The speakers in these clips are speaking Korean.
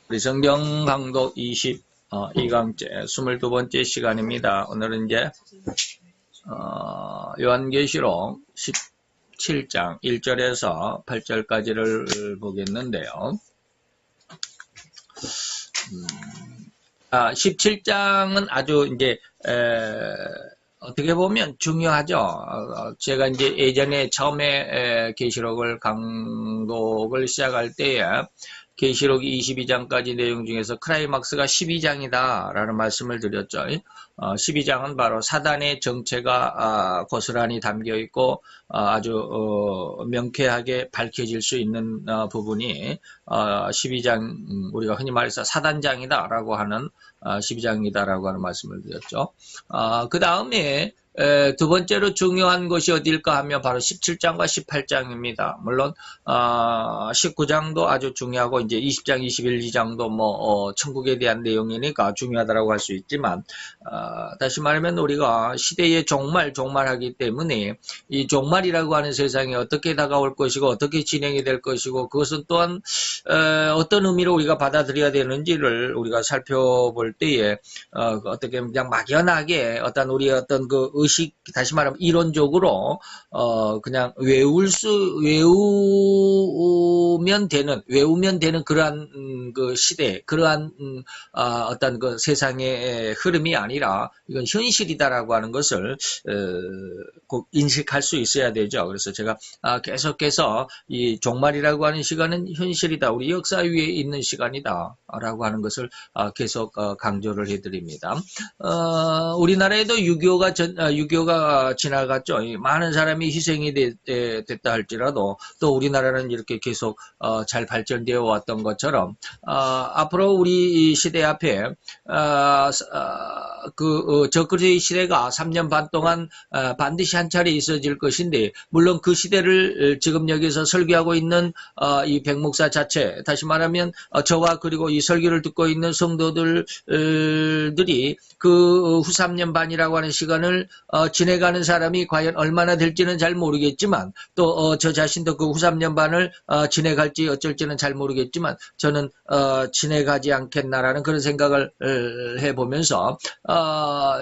우리 성경 강독 2강째 22번째 시간입니다. 오늘은 이제 요한계시록 17장 1절에서 8절까지를 보겠는데요. 17장은 아주 이제 어떻게 보면 중요하죠. 제가 이제 예전에 처음에 계시록을 강독을 시작할 때에 계시록 22장까지 내용 중에서 크라이막스가 12장이다 라는 말씀을 드렸죠. 12장은 바로 사단의 정체가 고스란히 담겨있고 아주 명쾌하게 밝혀질 수 있는 부분이 12장, 우리가 흔히 말해서 사단장이다 라고 하는 12장이다 라고 하는 말씀을 드렸죠. 그 다음에 두 번째로 중요한 것이 어딜까 하면 바로 17장과 18장입니다. 물론 19장도 아주 중요하고 이제 20장, 21장도 뭐 천국에 대한 내용이니까 중요하다고 할 수 있지만 다시 말하면 우리가 시대의 종말하기 때문에 이 종말이라고 하는 세상에 어떻게 다가올 것이고 어떻게 진행이 될 것이고 그것은 또한 어떤 의미로 우리가 받아들여야 되는지를 우리가 살펴볼 때에 어떻게 그냥 막연하게 어떤 우리의 어떤 그 의식, 다시 말하면 이론적으로 그냥 외우면 되는 그러한 그 시대, 그러한 어떤 그 세상의 흐름이 아니라 이건 현실이다라고 하는 것을 꼭 인식할 수 있어야 되죠. 그래서 제가 계속해서 이 종말이라고 하는 시간은 현실이다, 우리 역사 위에 있는 시간이다라고 하는 것을 계속 강조를 해드립니다. 우리나라에도 6.25가 지나갔죠. 많은 사람이 희생이 됐다 할지라도 또 우리나라는 이렇게 계속 잘 발전되어 왔던 것처럼 앞으로 우리 시대 앞에 적그리스도의 시대가 3년 반 동안 반드시 한 차례 있어질 것인데, 물론 그 시대를 지금 여기서 설교하고 있는 이 백목사 자체, 다시 말하면 저와 그리고 이 설교를 듣고 있는 성도들이 그 후 3년 반이라고 하는 시간을 지내가는 사람이 과연 얼마나 될지는 잘 모르겠지만, 또 저 자신도 그 후 3년 반을 지내갈지 어쩔지는 잘 모르겠지만 저는 지내가지 않겠나라는 그런 생각을 해보면서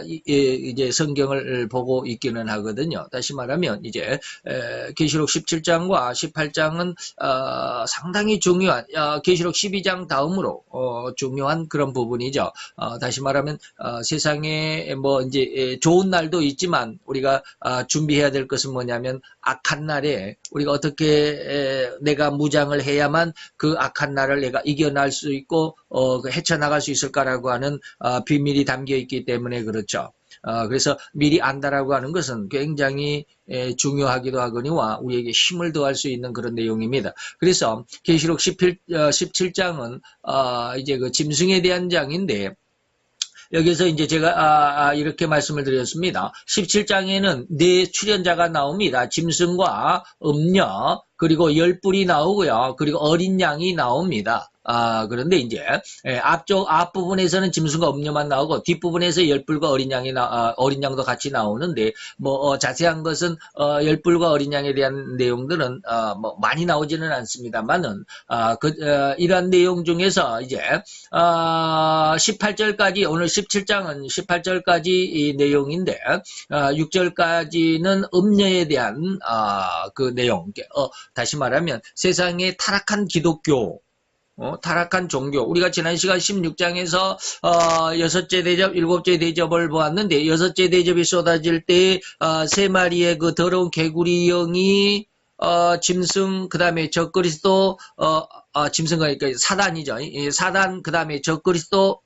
이제 성경을 보고 있기는 하거든요. 다시 말하면 이제 계시록 17장과 18장은 상당히 중요한, 계시록 12장 다음으로 중요한 그런 부분이죠. 다시 말하면 세상에 뭐 이제 좋은 날도 있지만 우리가 준비해야 될 것은 뭐냐면, 악한 날에 우리가 어떻게 내가 무장을 해야만 그 악한 날을 내가 이겨낼 수 있고 헤쳐나갈 수 있을까라고 하는 비밀이 담겨 있기 때문에 그렇죠. 그래서 미리 안다라고 하는 것은 굉장히 중요하기도 하거니와 우리에게 힘을 더할 수 있는 그런 내용입니다. 그래서 계시록 17장은 이제 그 짐승에 대한 장인데, 여기서 이제 제가 이렇게 말씀을 드렸습니다. 17장에는 네 출연자가 나옵니다. 짐승과 음녀, 그리고 10뿔이 나오고요. 그리고 어린 양이 나옵니다. 그런데 이제 앞부분에서는 짐승과 음녀만 나오고 뒷부분에서 10뿔과 어린 양도 같이 나오는데, 뭐 자세한 것은 10뿔과 어린 양에 대한 내용들은 뭐 많이 나오지는 않습니다만은 이러한 내용 중에서 이제 18절까지, 오늘 17장은 18절까지 이 내용인데 6절까지는 음녀에 대한 그 내용, 다시 말하면 세상의 타락한 기독교, 타락한 종교. 우리가 지난 시간 16장에서 여섯째 대접, 일곱째 대접을 보았는데, 여섯째 대접이 쏟아질 때 세 마리의 그 더러운 개구리 영이 짐승, 그 다음에 적그리스도, 짐승과 그러니까 사단이죠. 사단, 그 다음에 적그리스도,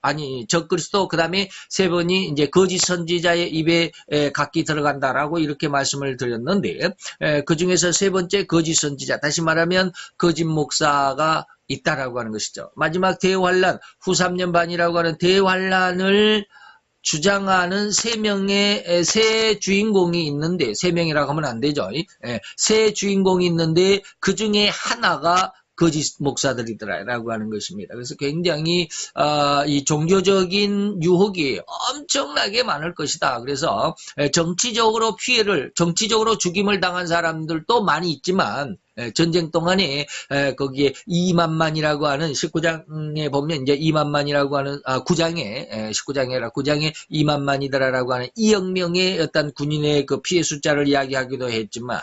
그 다음에 세 번이 이제 거짓 선지자의 입에 각기 들어간다라고 이렇게 말씀을 드렸는데, 그 중에서 세 번째 거짓 선지자, 다시 말하면 거짓 목사가 있다라고 하는 것이죠. 마지막 대환란, 후 3년 반이라고 하는 대환란을 주장하는 세 주인공이 있는데, 세 명이라고 하면 안 되죠. 세 주인공이 있는데 그 중에 하나가 거짓 목사들이더라라고 하는 것입니다. 그래서 굉장히 이 종교적인 유혹이 엄청나게 많을 것이다. 그래서 정치적으로 죽임을 당한 사람들도 많이 있지만 전쟁 동안에 거기에 이만만이라고 하는 19장에 보면 이제 이만만이라고 하는 9장에 19장이 아니라 9장에 이만만이더라라고 하는 2억 명의 어떤 군인의 그 피해 숫자를 이야기하기도 했지만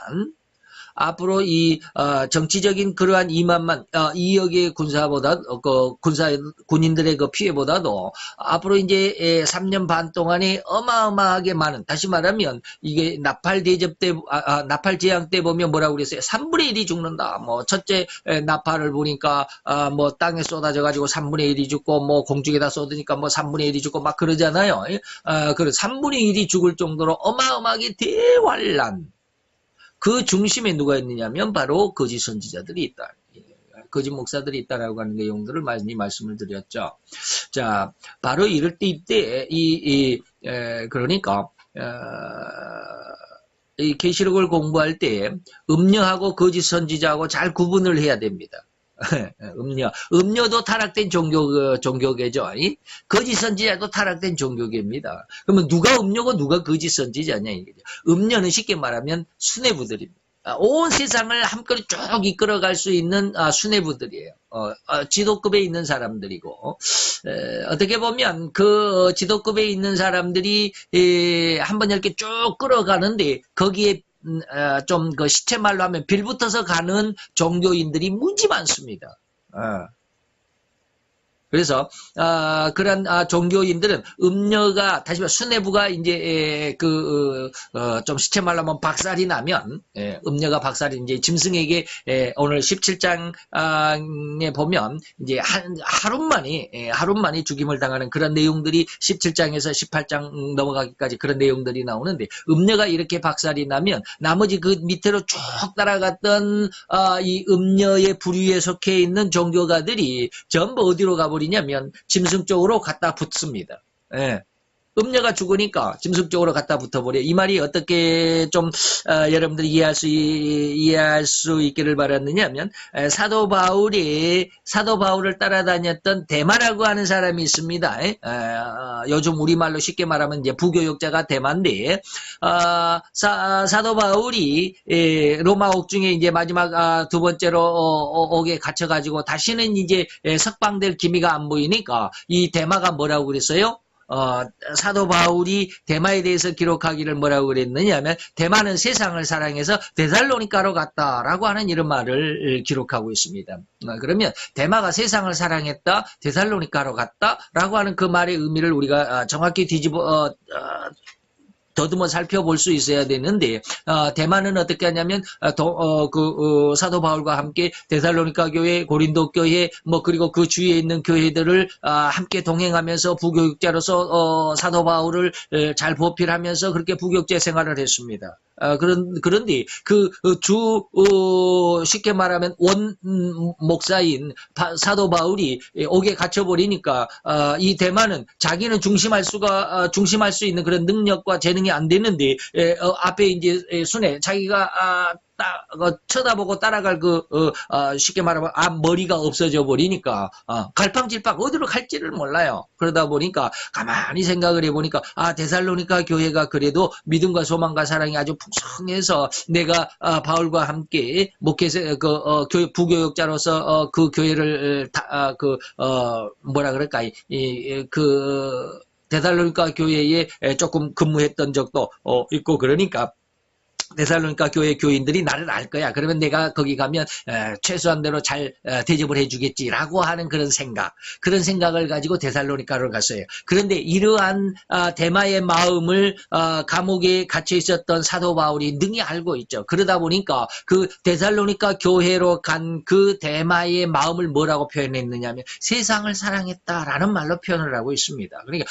앞으로 이 정치적인 그러한 2억의 군사보다 군인들의 그 피해보다도 앞으로 이제 3년 반 동안에 어마어마하게 많은, 다시 말하면 이게 나팔 대접 때 나팔 재앙 때 보면 뭐라고 그랬어요? 3분의 1이 죽는다. 뭐 첫째 나팔을 보니까 뭐 땅에 쏟아져 가지고 3분의 1이 죽고 뭐 공중에다 쏟으니까 뭐 3분의 1이 죽고 막 그러잖아요. 그 3분의 1이 죽을 정도로 어마어마하게 대환란. 그 중심에 누가 있느냐면 바로 거짓 선지자들이 있다. 거짓 목사들이 있다라고 하는 내용들을 많이 말씀을 드렸죠. 자, 바로 이럴 때 이때 그러니까 이 계시록을 공부할 때 음녀하고 거짓 선지자하고 잘 구분을 해야 됩니다. 음녀도 타락된 종교계죠. 거짓 선지자도 타락된 종교계입니다. 그러면 누가 음녀고 누가 거짓 선지자냐 이거죠. 음녀는 쉽게 말하면 수뇌부들입니다. 온 세상을 한꺼번에 쭉 이끌어갈 수 있는 수뇌부들이에요. 지도급에 있는 사람들이고 어떻게 보면 그 지도급에 있는 사람들이 한번 이렇게 쭉 끌어가는데 거기에 좀 그 시체말로 하면 빌붙어서 가는 종교인들이 무지 많습니다. 그래서 종교인들은 음녀가 다시 말해 수뇌부가 이제 좀 시체말로 하면 박살이 나면 음녀가 박살이 이제 짐승에게 오늘 17장에 보면 이제 하루 만에 죽임을 당하는 그런 내용들이 17장에서 18장 넘어가기까지 그런 내용들이 나오는데 음녀가 이렇게 박살이 나면 나머지 그 밑으로 쭉 따라갔던 이 음녀의 부류에 속해 있는 종교가들이 전부 어디로 가버리냐면 짐승 쪽으로 갖다 붙습니다. 음녀가 죽으니까 짐승 쪽으로 갖다 붙어버려. 이 말이 어떻게 좀 여러분들이 이해할 수 있기를 바랐느냐면 사도 바울을 따라다녔던 데마라고 하는 사람이 있습니다. 요즘 우리말로 쉽게 말하면 이제 부교역자가 데마인데 사도 바울이 로마 옥중에 이제 마지막 두 번째로 옥에 갇혀가지고 다시는 이제 석방될 기미가 안 보이니까 이 데마가 뭐라고 그랬어요? 사도 바울이 데마에 대해서 기록하기를 뭐라고 그랬느냐면 데마는 세상을 사랑해서 데살로니가로 갔다라고 하는 이런 말을 기록하고 있습니다. 그러면 데마가 세상을 사랑했다, 데살로니가로 갔다라고 하는 그 말의 의미를 우리가 정확히 더듬어 살펴볼 수 있어야 되는데 데마는 어떻게 하냐면 사도 바울과 함께 데살로니가 교회, 고린도 교회 뭐 그리고 그 주위에 있는 교회들을 함께 동행하면서 부교육자로서 사도 바울을 잘 보필하면서 그렇게 부교육자 생활을 했습니다. 그런데 쉽게 말하면 원 목사인 사도 바울이 옥에 갇혀버리니까 이 데마는 자기는 중심할 수 있는 그런 능력과 재능이 안 되는데 앞에 이제 순회 자기가 쳐다보고 따라갈 쉽게 말하면 머리가 없어져 버리니까 갈팡질팡 어디로 갈지를 몰라요. 그러다 보니까 가만히 생각을 해보니까 데살로니가 교회가 그래도 믿음과 소망과 사랑이 아주 풍성해서 내가 바울과 함께 목회자 부교역자로서 그 교회를 뭐라 그럴까 데살로니가 교회에 조금 근무했던 적도 있고 그러니까 데살로니가 교회 교인들이 나를 알 거야. 그러면 내가 거기 가면 최소한대로 잘 대접을 해주겠지라고 하는 그런 생각을 가지고 데살로니가로 갔어요. 그런데 이러한 데마의 마음을 감옥에 갇혀 있었던 사도 바울이 능히 알고 있죠. 그러다 보니까 그 데살로니가 교회로 간 그 데마의 마음을 뭐라고 표현했느냐면 세상을 사랑했다라는 말로 표현을 하고 있습니다. 그러니까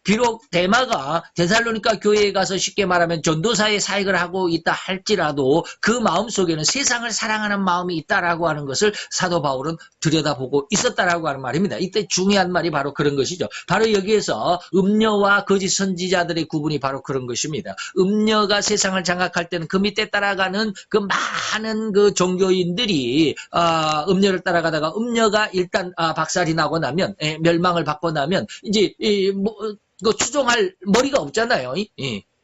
비록 데마가 데살로니가 교회에 가서 쉽게 말하면 전도사의 사역을 하고 있다 할지라도 그 마음 속에는 세상을 사랑하는 마음이 있다라고 하는 것을 사도 바울은 들여다보고 있었다라고 하는 말입니다. 이때 중요한 말이 바로 그런 것이죠. 바로 여기에서 음녀와 거짓 선지자들의 구분이 바로 그런 것입니다. 음녀가 세상을 장악할 때는 그 밑에 따라가는 그 많은 그 종교인들이 음녀를 따라가다가 음녀가 일단 박살이 나고 나면 멸망을 받고 나면 이제 추종할 머리가 없잖아요.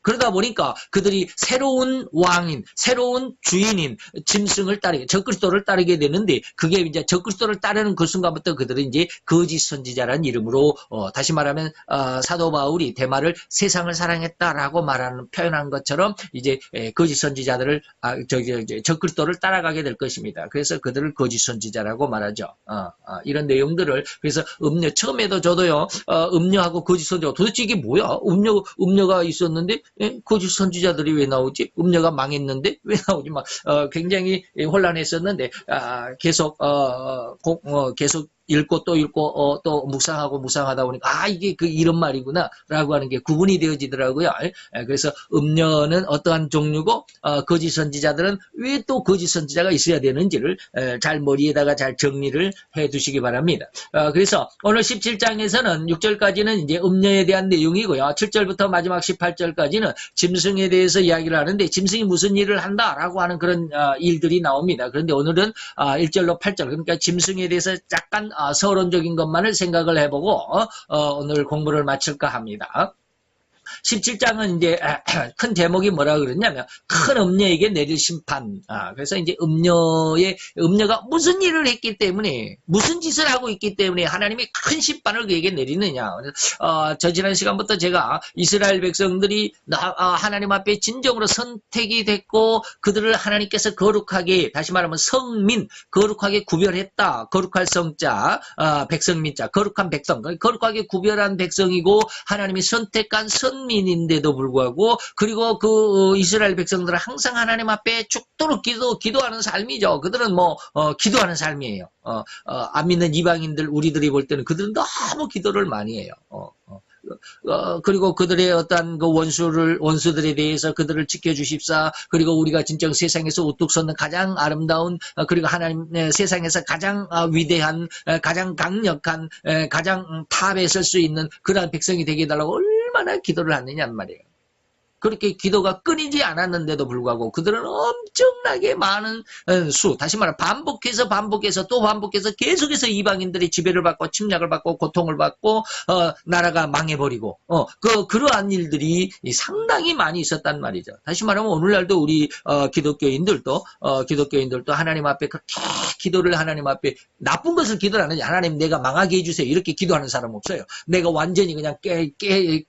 그러다 보니까 그들이 새로운 왕인, 새로운 주인인 짐승을 따르게, 적그리스도를 따르게 되는데, 그게 이제 적그리스도를 따르는 그 순간부터 그들은 이제 거짓 선지자라는 이름으로, 다시 말하면 사도 바울이 대마를 세상을 사랑했다라고 표현한 것처럼 이제 거짓 선지자들을 적그리스도를 따라가게 될 것입니다. 그래서 그들을 거짓 선지자라고 말하죠. 이런 내용들을. 그래서 처음에도 저도요, 음녀하고 거짓 선지자, 도대체 이게 뭐야? 음녀가 있었는데 거짓 선지자들이 왜 나오지? 음녀가 망했는데 왜 나오지? 막 굉장히 혼란했었는데 계속 읽고 또 읽고 또 묵상하다 보니까 이게 이런 말이구나라고 하는 게 구분이 되어지더라고요. 그래서 음녀는 어떠한 종류고 거짓 선지자들은 왜 또 거짓 선지자가 있어야 되는지를 잘 머리에다가 잘 정리를 해두시기 바랍니다. 그래서 오늘 17장에서는 6절까지는 이제 음녀에 대한 내용이고요. 7절부터 마지막 18절까지는 짐승에 대해서 이야기를 하는데 짐승이 무슨 일을 한다라고 하는 그런 일들이 나옵니다. 그런데 오늘은 1절로 8절 그러니까 짐승에 대해서 약간 서론적인 것만을 생각을 해보고 오늘 공부를 마칠까 합니다. 17장은 이제 큰 제목이 뭐라 그러냐면 큰 음녀에게 내릴 심판. 그래서 이제 음녀가 무슨 일을 했기 때문에 무슨 짓을 하고 있기 때문에 하나님이 큰 심판을 그에게 내리느냐. 저 지난 시간부터 제가 이스라엘 백성들이 하나님 앞에 진정으로 선택이 됐고 그들을 하나님께서 거룩하게 다시 말하면 성민 거룩하게 구별했다. 거룩할 성자 백성민자 거룩한 백성 거룩하게 구별한 백성이고 하나님이 선택한 선민인데도 불구하고 그리고 그 이스라엘 백성들은 항상 하나님 앞에 죽도록 기도하는 삶이죠. 그들은 기도하는 삶이에요. 안 믿는 이방인들 우리들이 볼 때는 그들은 너무 기도를 많이 해요. 그리고 그들의 어떤 그 원수들에 대해서 그들을 지켜주십사. 그리고 우리가 진정 세상에서 우뚝 섰는 가장 아름다운, 그리고 하나님 세상에서 가장 위대한, 가장 강력한, 가장 탑에 설 수 있는 그러한 백성이 되게 해달라고 얼마나 기도를 하느냐는 말이에요. 그렇게 기도가 끊이지 않았는데도 불구하고 그들은 엄청나게 많은 다시 말하면 반복해서 또 반복해서 계속해서 이방인들의 지배를 받고 침략을 받고 고통을 받고 나라가 망해버리고 그러한 일들이 상당히 많이 있었단 말이죠. 다시 말하면 오늘날도 우리 기독교인들도 하나님 앞에 그렇게 기도를 하나님 앞에 나쁜 것을 기도를 하느냐. 하나님 내가 망하게 해주세요. 이렇게 기도하는 사람 없어요. 내가 완전히 그냥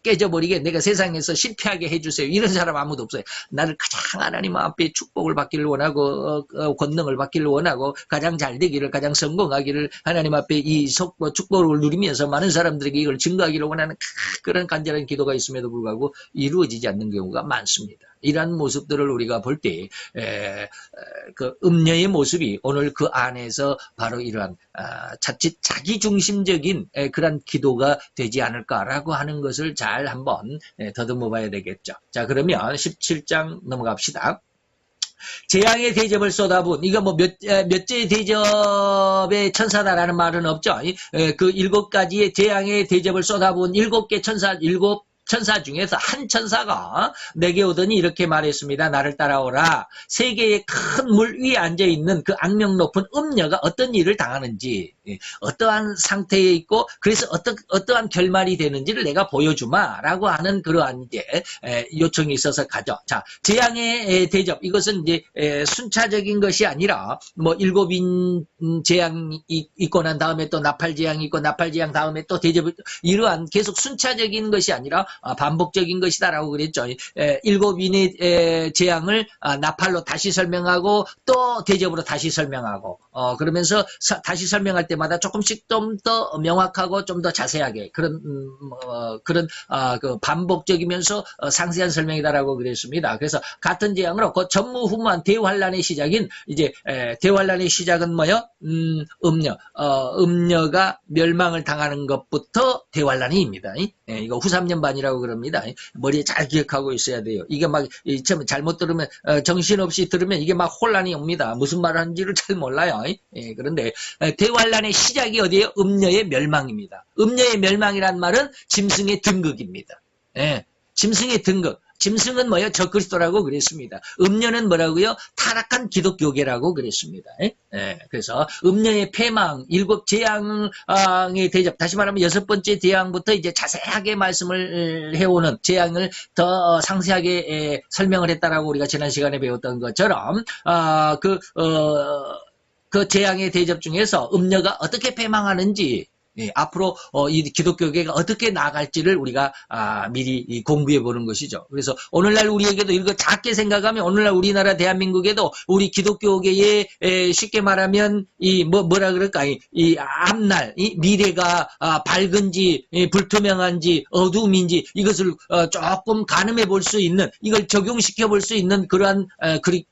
깨져버리게 내가 세상에서 실패하게 해주세요. 이런 사람 아무도 없어요. 나를 가장 하나님 앞에 축복을 받기를 원하고 권능을 받기를 원하고 가장 잘 되기를 가장 성공하기를 하나님 앞에 이 축복을 누리면서 많은 사람들에게 이걸 증거하기를 원하는 그런 간절한 기도가 있음에도 불구하고 이루어지지 않는 경우가 많습니다. 이러한 모습들을 우리가 볼 때 그 음녀의 모습이 오늘 그 안에서 바로 이러한 자칫 자기중심적인 그런 기도가 되지 않을까라고 하는 것을 잘 한번 더듬어 봐야 되겠죠. 자, 그러면 17장 넘어갑시다. 재앙의 대접을 쏟아부은 이거 몇째 대접의 천사다라는 말은 없죠. 그 7가지의 재앙의 대접을 쏟아부은 7개 천사 중에서 한 천사가 내게 오더니 이렇게 말했습니다. 나를 따라오라. 세계의 큰 물 위에 앉아있는 그 악명 높은 음녀가 어떤 일을 당하는지 어떠한 상태에 있고 그래서 어떠한 결말이 되는지를 내가 보여주마 라고 하는 그러한 이제 요청이 있어서 가죠. 자, 재앙의 대접 이것은 이제 순차적인 것이 아니라 7인 재앙이 있고 난 다음에 또 나팔 재앙이 있고 나팔 재앙 다음에 또 대접 이러한 계속 순차적인 것이 아니라 반복적인 것이다라고 그랬죠. 7인의 재앙을 나팔로 다시 설명하고 또 대접으로 다시 설명하고 그러면서 다시 설명할 때마다 조금씩 좀 더 명확하고 좀 더 자세하게 그런 그 반복적이면서 상세한 설명이다라고 그랬습니다. 그래서 같은 재앙으로 그 전무후무한 대환란의 시작인 이제 대환란의 시작은 뭐요? 음녀가 멸망을 당하는 것부터 대환란이입니다. 이거 후삼년반이라고 그럽니다. 머리에 잘 기억하고 있어야 돼요. 이게 막 잘못 들으면 정신없이 들으면 이게 막 혼란이 옵니다. 무슨 말 하는지를 잘 몰라요. 그런데 대환란의 시작이 어디에요? 음녀의 멸망입니다. 음녀의 멸망이란 말은 짐승의 등극입니다. 짐승의 등극. 짐승은 뭐예요? 적그리스도라고 그랬습니다. 음녀는 뭐라고요? 타락한 기독교계라고 그랬습니다. 그래서 음녀의 패망, 7재앙의 대접, 다시 말하면 6번째 재앙부터 이제 자세하게 말씀을 해오는 재앙을 더 상세하게 설명을 했다라고 우리가 지난 시간에 배웠던 것처럼 그 재앙의 대접 중에서 음녀가 어떻게 패망하는지, 앞으로 이 기독교계가 어떻게 나아갈지를 우리가 미리 공부해 보는 것이죠. 그래서 오늘날 우리에게도 이거 작게 생각하면 오늘날 우리나라 대한민국에도 우리 기독교계에 쉽게 말하면 뭐라 그럴까, 이 앞날, 이 미래가 밝은지 불투명한지 어두움인지 이것을 조금 가늠해 볼 수 있는, 이걸 적용시켜 볼 수 있는 그러한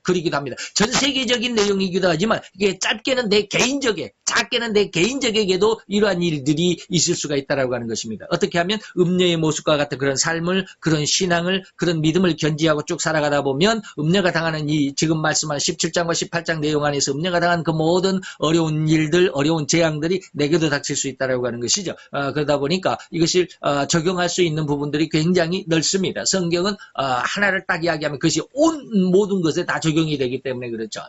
글이기도 합니다. 전 세계적인 내용이기도 하지만 이게 짧게는 내 개인적에, 작게는 내 개인적에게도 이러한 일들이 있을 수가 있다라고 하는 것입니다. 어떻게 하면 음녀의 모습과 같은 그런 삶을, 그런 신앙을, 그런 믿음을 견지하고 쭉 살아가다 보면 음녀가 당하는 이 지금 말씀한 17장과 18장 내용 안에서 음녀가 당한 그 모든 어려운 일들, 어려운 재앙들이 내게도 닥칠 수 있다라고 하는 것이죠. 그러다 보니까 이것을 적용할 수 있는 부분들이 굉장히 넓습니다. 성경은 하나를 딱 이야기하면 그것이 온 모든 것에 다 적용이 되기 때문에 그렇죠.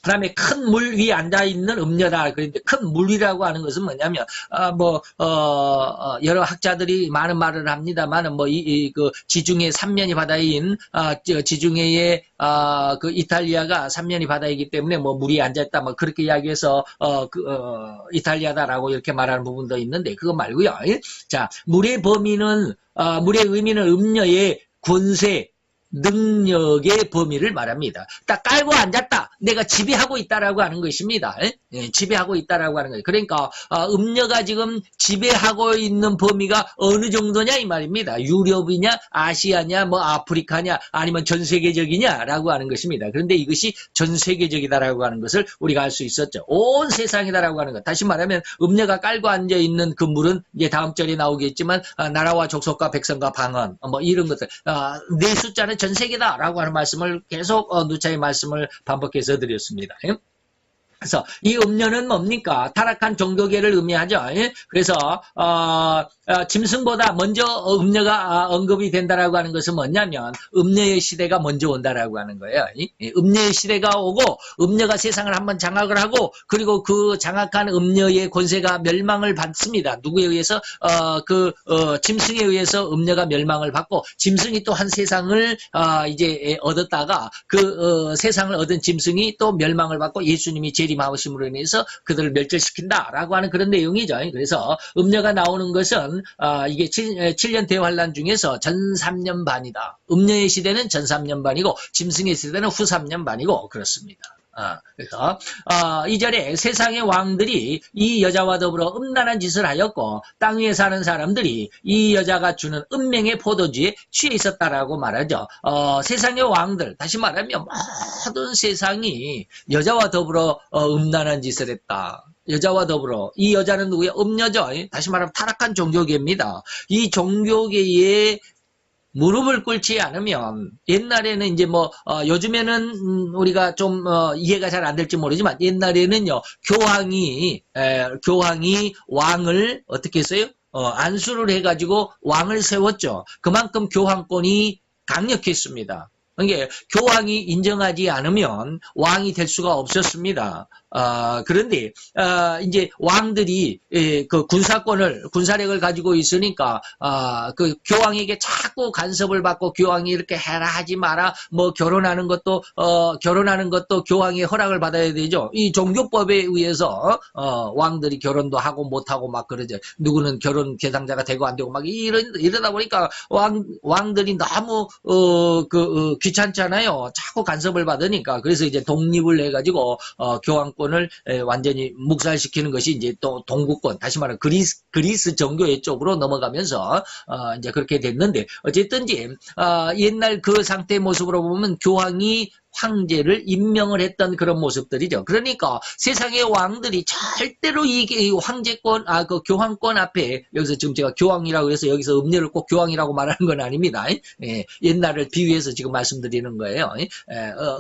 그 다음에 큰 물 위에 앉아있는 음녀다. 그런데 큰 물이라고 하는 것은 뭐냐면, 여러 학자들이 많은 말을 합니다만은, 그 지중해 삼면이 바다인, 지중해의, 그 이탈리아가 삼면이 바다이기 때문에 물이 앉아있다. 그렇게 이야기해서, 이탈리아다라고 이렇게 말하는 부분도 있는데, 그거 말고요. 자, 물의 의미는 음녀의 권세, 능력의 범위를 말합니다. 딱 깔고 앉았다. 내가 지배하고 있다라고 하는 것입니다. 지배하고 있다라고 하는 거예요. 그러니까 음녀가 지금 지배하고 있는 범위가 어느 정도냐 이 말입니다. 유럽이냐, 아시아냐, 아프리카냐, 아니면 전 세계적이냐라고 하는 것입니다. 그런데 이것이 전 세계적이다라고 하는 것을 우리가 알 수 있었죠. 온 세상이다라고 하는 것. 다시 말하면 음녀가 깔고 앉아 있는 그 물은 이제 다음 절에 나오겠지만 나라와 족속과 백성과 방언, 이런 것들. 내 숫자는 전 세계다라고 하는 말씀을 계속 누차의 말씀을 반복해서 드렸습니다. 그래서 이 음녀는 뭡니까? 타락한 종교계를 의미하죠. 그래서 짐승보다 먼저 음녀가 언급이 된다라고 하는 것은 뭐냐면 음녀의 시대가 먼저 온다라고 하는 거예요. 음녀의 시대가 오고 음녀가 세상을 한번 장악을 하고 그리고 그 장악한 음녀의 권세가 멸망을 받습니다. 누구에 의해서? 짐승에 의해서 음녀가 멸망을 받고 짐승이 또 한 세상을 이제 얻었다가 세상을 얻은 짐승이 또 멸망을 받고 예수님이 재림하심으로 인해서 그들을 멸절시킨다라고 하는 그런 내용이죠. 그래서 음녀가 나오는 것은 이게 7년 대환란 중에서 전 3년 반이다. 음녀의 시대는 전 3년 반이고 짐승의 시대는 후 3년 반이고 그렇습니다. 그래서 2절에 세상의 왕들이 이 여자와 더불어 음란한 짓을 하였고 땅 위에 사는 사람들이 이 여자가 주는 은맹의 포도주에 취해 있었다라고 말하죠. 세상의 왕들, 다시 말하면 모든 세상이 여자와 더불어 음란한 짓을 했다. 여자와 더불어. 이 여자는 누구야? 음녀죠. 다시 말하면 타락한 종교계입니다. 이 종교계에 무릎을 꿇지 않으면 옛날에는 이제 요즘에는 우리가 좀 이해가 잘 안 될지 모르지만 옛날에는요 교황이 왕을 어떻게 했어요? 안수를 해가지고 왕을 세웠죠. 그만큼 교황권이 강력했습니다. 그러니까 교황이 인정하지 않으면 왕이 될 수가 없었습니다. 그런데 이제 왕들이 그 군사력을 가지고 있으니까 그 교황에게 자꾸 간섭을 받고 교황이 이렇게 해라 하지 마라 결혼하는 것도 교황의 허락을 받아야 되죠. 이 종교법에 의해서 왕들이 결혼도 하고 못 하고 막 그러죠. 누구는 결혼 대상자가 되고 안 되고 막 이러다 보니까 왕들이 너무 귀찮잖아요. 자꾸 간섭을 받으니까. 그래서 이제 독립을 해 가지고 교황권을 완전히 묵살시키는 것이 이제 또 동구권, 다시 말하면 그리스 정교회 쪽으로 넘어가면서 이제 그렇게 됐는데 어쨌든지 옛날 그 상태의 모습으로 보면 교황이 황제를 임명을 했던 그런 모습들이죠. 그러니까 세상의 왕들이 절대로 이 황제권, 그 교황권 앞에, 여기서 지금 제가 교황이라고 해서 여기서 음녀를 꼭 교황이라고 말하는 건 아닙니다. 예, 옛날을 비유해서 지금 말씀드리는 거예요.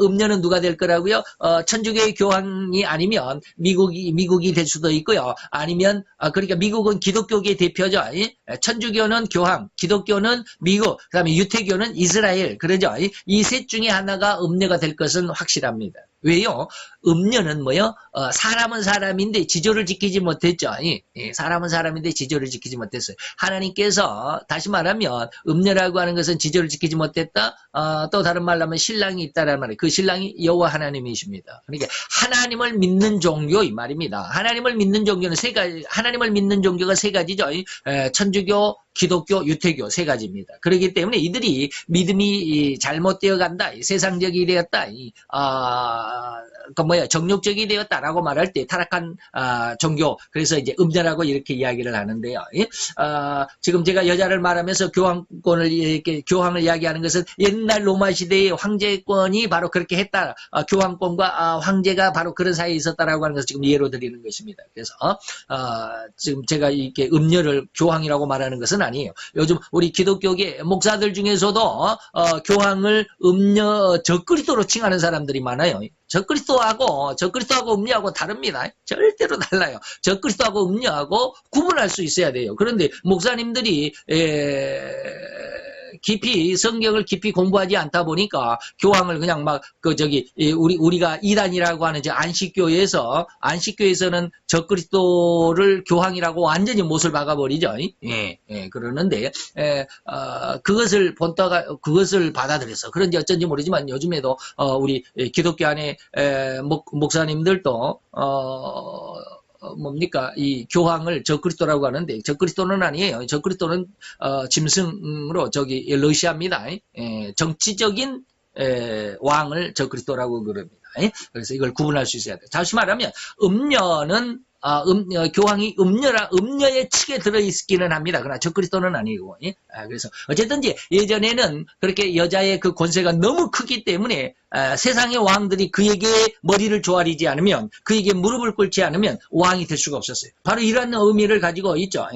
음녀는 누가 될 거라고요? 천주교의 교황이 아니면 미국이 될 수도 있고요. 아니면, 그러니까 미국은 기독교계의 대표죠. 천주교는 교황, 기독교는 미국, 그 다음에 유태교는 이스라엘. 그러죠. 이 셋 중에 하나가 음녀가 될 것은 확실합니다. 왜요? 음녀는 뭐요? 사람은 사람인데 지조를 지키지 못했죠. 사람은 사람인데 지조를 지키지 못했어요. 하나님께서 다시 말하면 음녀라고 하는 것은 지조를 지키지 못했다. 또 다른 말로 하면 신랑이 있다라는 말이에요. 그 신랑이 여호와 하나님이십니다. 그러니까 하나님을 믿는 종교 이 말입니다. 하나님을 믿는 종교는 세 가지. 하나님을 믿는 종교가 세 가지죠. 천주교, 기독교, 유태교 세 가지입니다. 그렇기 때문에 이들이 믿음이 잘못되어 간다, 세상적이 되었다, 정욕적이 되었다라고 말할 때 타락한 종교, 그래서 이제 음녀라고 이렇게 이야기를 하는데요. 지금 제가 여자를 말하면서 교황권을 이렇게 교황을 이야기하는 것은 옛날 로마 시대의 황제권이 바로 그렇게 했다, 교황권과 황제가 바로 그런 사이에 있었다라고 하는 것을 지금 예로 드리는 것입니다. 그래서 지금 제가 이렇게 음녀를 교황이라고 말하는 것은 아니에요. 요즘 우리 기독교계 목사들 중에서도 교황을 음녀 적그리스도로 칭하는 사람들이 많아요. 적그리스도하고 음녀하고 다릅니다. 절대로 달라요. 적그리스도하고 음녀하고 구분할 수 있어야 돼요. 그런데 목사님들이 성경을 깊이 공부하지 않다 보니까 교황을 그냥 우리가 이단이라고 하는 안식교에서는 적그리스도를 교황이라고 완전히 못을 박아버리죠. 그러는데, 그것을 받아들여서 그런지 어쩐지 모르지만 요즘에도, 우리 기독교 안에, 목사님들도, 이 교황을 적그리스도라고 하는데 적그리스도는 아니에요. 적그리스도는 짐승으로 러시아입니다. 정치적인 왕을 적그리스도라고 그럽니다. 그래서 이걸 구분할 수 있어야 돼요. 다시 말하면 음녀는 교황이 음녀의 측에 들어있기는 합니다. 그러나 적그리스도는 아니고. 그래서 어쨌든지 예전에는 그렇게 여자의 그 권세가 너무 크기 때문에 세상의 왕들이 그에게 머리를 조아리지 않으면, 그에게 무릎을 꿇지 않으면 왕이 될 수가 없었어요. 바로 이런 의미를 가지고 있죠.